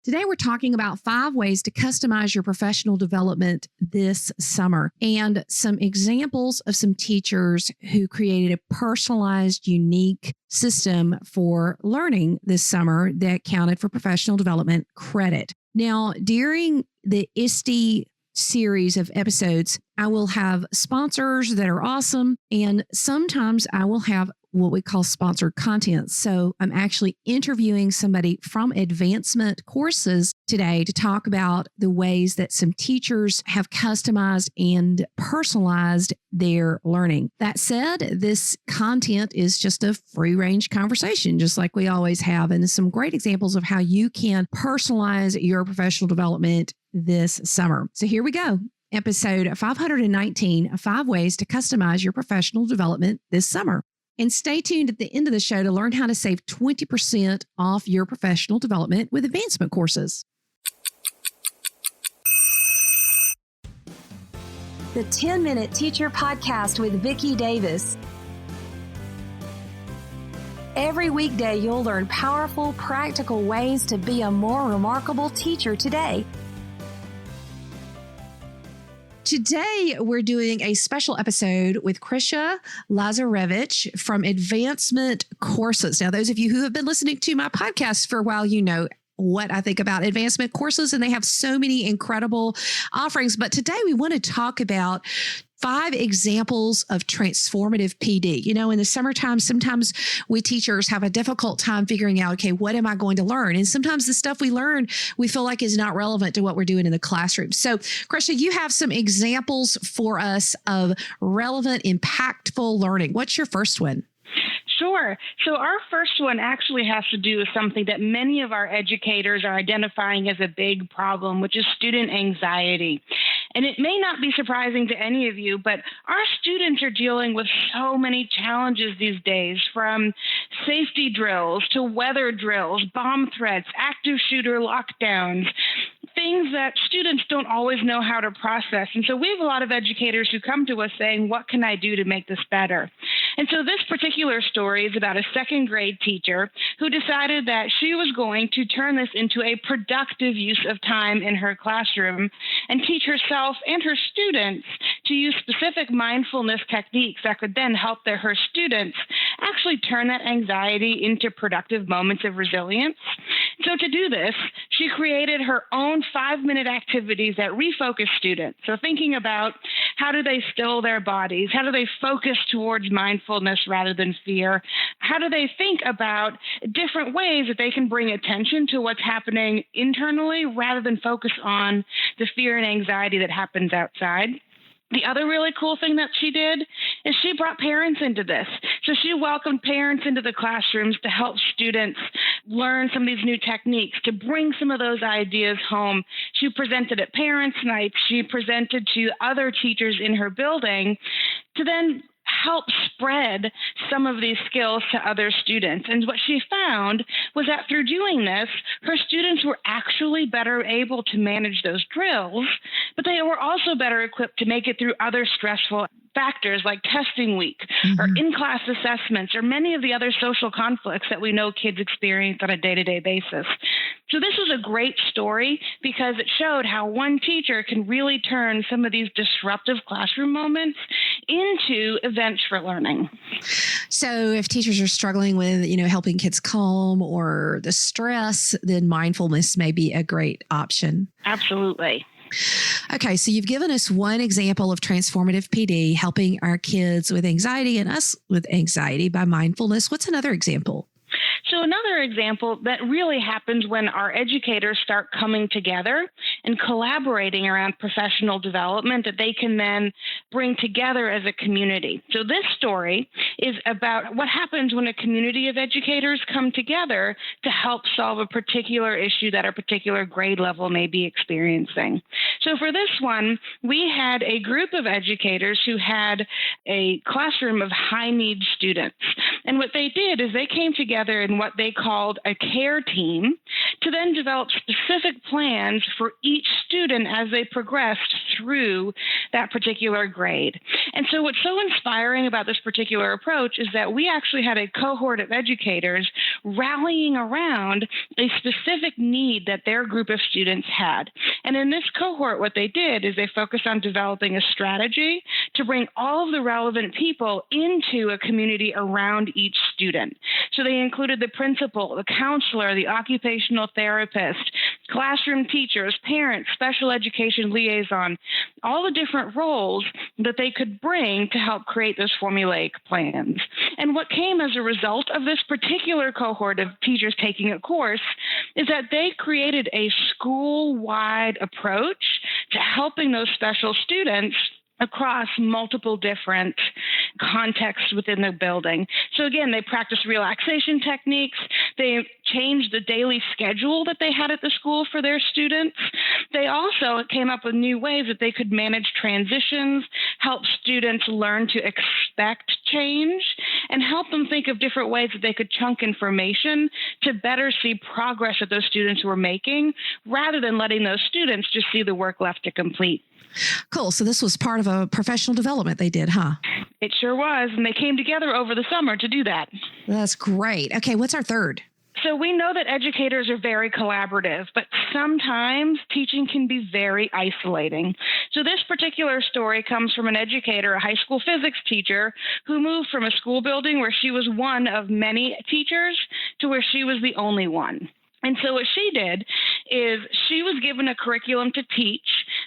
Today, we're talking about 5 ways to customize your professional development this summer and some examples of some teachers who created a personalized, unique system for learning this summer that counted for professional development credit. Now, during the ISTE series of episodes, I will have sponsors that are awesome, and sometimes I will have what we call sponsored content. So I'm actually interviewing somebody from advancement courses today to talk about the ways that some teachers have customized and personalized their learning. That said, this content is just a free range conversation, just like we always have, and some great examples of how you can personalize your professional development this summer. So here we go. Episode 519, 5 ways to customize your professional development this summer. And stay tuned at the end of the show to learn how to save 20% off your professional development with advancement courses. The 10-Minute Teacher Podcast with Vicki Davis. Every weekday, you'll learn powerful, practical ways to be a more remarkable teacher today. Today, we're doing a special episode with Krysia Lazarewicz from Advancement Courses. Now, those of you who have been listening to my podcast for a while, you know what I think about advancement courses, and they have so many incredible offerings. But today, we want to talk about 5 examples of transformative PD. You know, in the summertime, sometimes we teachers have a difficult time figuring out, okay, what am I going to learn? And sometimes the stuff we learn, we feel like is not relevant to what we're doing in the classroom. So, Krysia, you have some examples for us of relevant, impactful learning. What's your first one? Sure. So our first one actually has to do with something that many of our educators are identifying as a big problem, which is student anxiety. And it may not be surprising to any of you, but our students are dealing with so many challenges these days, from safety drills to weather drills, bomb threats, active shooter lockdowns, things that students don't always know how to process. And so we have a lot of educators who come to us saying, what can I do to make this better? And so this particular story is about a second grade teacher who decided that she was going to turn this into a productive use of time in her classroom and teach herself and her students to use specific mindfulness techniques that could then help her students actually turn that anxiety into productive moments of resilience. So to do this, she created her own 5-minute activities that refocus students. So thinking about how do they still their bodies? How do they focus towards mindfulness rather than fear? How do they think about different ways that they can bring attention to what's happening internally rather than focus on the fear and anxiety that happens outside? The other really cool thing that she did is she brought parents into this. So she welcomed parents into the classrooms to help students learn some of these new techniques, to bring some of those ideas home. She presented at parents' nights. She presented to other teachers in her building to then help spread some of these skills to other students. And what she found was that through doing this, her students were actually better able to manage those drills, but they were also better equipped to make it through other stressful factors like testing week or in-class assessments or many of the other social conflicts that we know kids experience on a day-to-day basis. So this was a great story because it showed how one teacher can really turn some of these disruptive classroom moments into events for learning. So if teachers are struggling with, helping kids calm or the stress, then mindfulness may be a great option. Absolutely. Okay, so you've given us one example of transformative PD, helping our kids with anxiety and us with anxiety by mindfulness. What's another example? So another example that really happens when our educators start coming together and collaborating around professional development that they can then bring together as a community. So this story is about what happens when a community of educators come together to help solve a particular issue that a particular grade level may be experiencing. So for this one, we had a group of educators who had a classroom of high-need students. And what they did is they came together in what they called a care team to then develop specific plans for each student as they progressed through that particular grade. And so what's so inspiring about this particular approach is that we actually had a cohort of educators rallying around a specific need that their group of students had. And in this cohort, what they did is they focused on developing a strategy to bring all of the relevant people into a community around each student. So they included the principal, the counselor, the occupational therapist, classroom teachers, parents, special education liaison, all the different roles that they could bring to help create those formulaic plans. And what came as a result of this particular cohort of teachers taking a course is that they created a school-wide approach to helping those special students across multiple different contexts within the building. So again, they practiced relaxation techniques. They changed the daily schedule that they had at the school for their students. They also came up with new ways that they could manage transitions, help students learn to expect change, and help them think of different ways that they could chunk information to better see progress that those students were making, rather than letting those students just see the work left to complete. Cool. So this was part of a professional development they did, huh? It sure was. And they came together over the summer to do that. That's great. Okay, what's our third? So we know that educators are very collaborative, but sometimes teaching can be very isolating. So this particular story comes from an educator, a high school physics teacher, who moved from a school building where she was one of many teachers to where she was the only one. And so what she did is she was given a curriculum to teach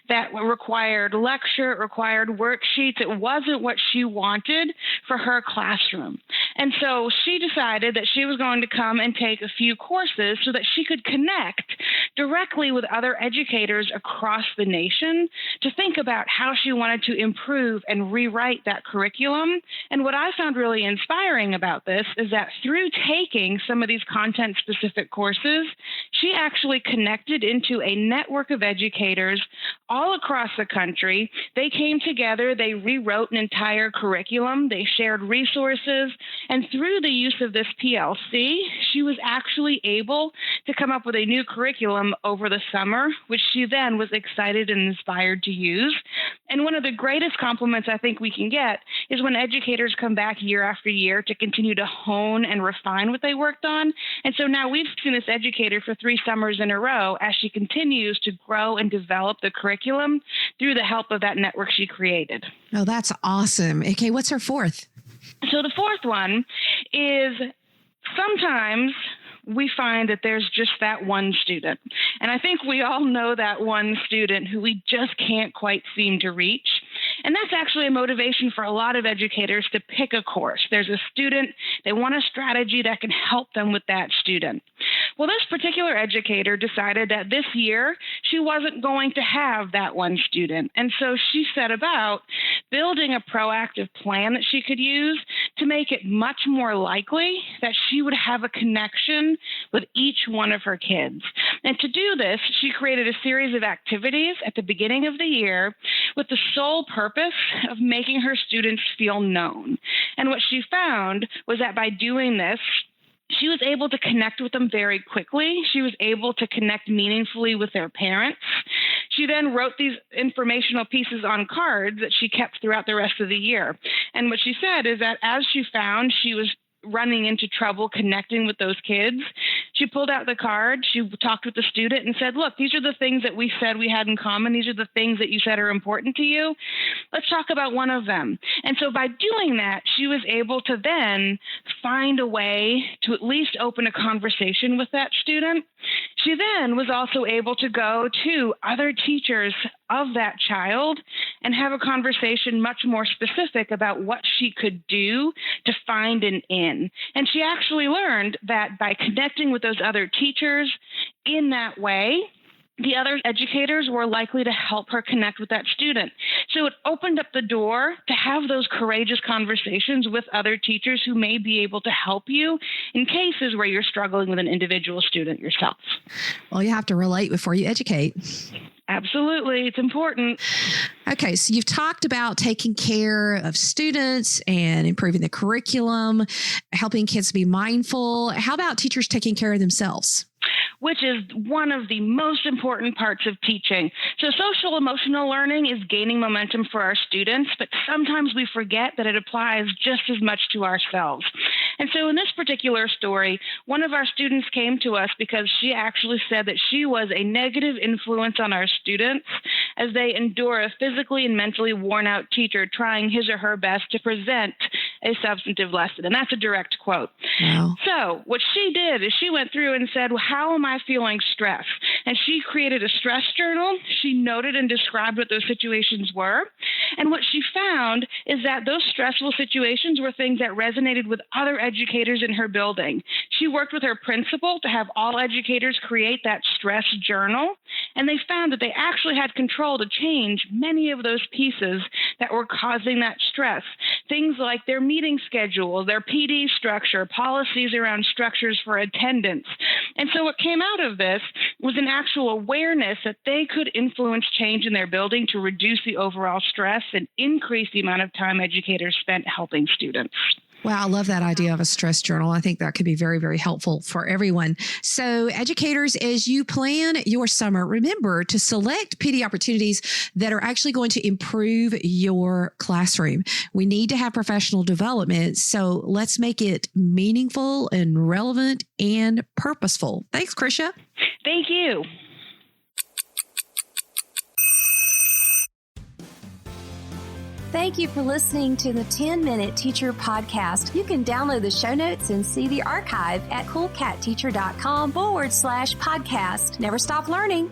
that required lecture, it required worksheets. It wasn't what she wanted for her classroom. And so she decided that she was going to come and take a few courses so that she could connect directly with other educators across the nation to think about how she wanted to improve and rewrite that curriculum. And what I found really inspiring about this is that through taking some of these content-specific courses, she actually connected into a network of educators all across the country. They came together, they rewrote an entire curriculum, they shared resources, and through the use of this PLC, she was actually able to come up with a new curriculum over the summer, which she then was excited and inspired to use. And one of the greatest compliments I think we can get is when educators come back year after year to continue to hone and refine what they worked on. And so now we've seen this educator for 3 summers in a row as she continues to grow and develop the curriculum through the help of that network she created. Oh, that's awesome. Okay, what's our fourth? So the fourth one is sometimes we find that there's just that one student. And I think we all know that one student who we just can't quite seem to reach. And that's actually a motivation for a lot of educators to pick a course. There's a student, they want a strategy that can help them with that student. Well, this particular educator decided that this year she wasn't going to have that one student. And so she set about building a proactive plan that she could use to make it much more likely that she would have a connection with each one of her kids. And to do this, she created a series of activities at the beginning of the year with the sole purpose of making her students feel known. And what she found was that by doing this, she was able to connect with them very quickly. She was able to connect meaningfully with their parents. She then wrote these informational pieces on cards that she kept throughout the rest of the year. And what she said is that as she found she was running into trouble connecting with those kids, she pulled out the card, she talked with the student and said, look, these are the things that we said we had in common. These are the things that you said are important to you. Let's talk about one of them. And so by doing that, she was able to then find a way to at least open a conversation with that student. She then was also able to go to other teachers of that child and have a conversation much more specific about what she could do to find an in. And she actually learned that by connecting with those other teachers in that way, the other educators were likely to help her connect with that student. So it opened up the door to have those courageous conversations with other teachers who may be able to help you in cases where you're struggling with an individual student yourself. Well, you have to relate before you educate. Absolutely. It's important. Okay, so you've talked about taking care of students and improving the curriculum, helping kids be mindful. How about teachers taking care of themselves? Which is one of the most important parts of teaching. So social emotional learning is gaining momentum for our students, but sometimes we forget that it applies just as much to ourselves. And so in this particular story, one of our students came to us because she actually said that she was a negative influence on our students as they endure a physically and mentally worn out teacher trying his or her best to present a substantive lesson. And that's a direct quote. Wow. So what she did is she went through and said, well, how am I feeling stress? And she created a stress journal. She noted and described what those situations were. And what she found is that those stressful situations were things that resonated with other educators in her building. She worked with her principal to have all educators create that stress journal. And they found that they actually had control to change many of those pieces that were causing that stress. Things like their meeting schedule, their PD structure, policies around structures for attendance. And so what came out of this was an actual awareness that they could influence change in their building to reduce the overall stress and increase the amount of time educators spent helping students. Wow, I love that idea of a stress journal. I think that could be very, very helpful for everyone. So educators, as you plan your summer, remember to select PD opportunities that are actually going to improve your classroom. We need to have professional development, so let's make it meaningful and relevant and purposeful. Thanks, Krysia. Thank you. Thank you for listening to the 10-Minute Teacher Podcast. You can download the show notes and see the archive at coolcatteacher.com/podcast. Never stop learning.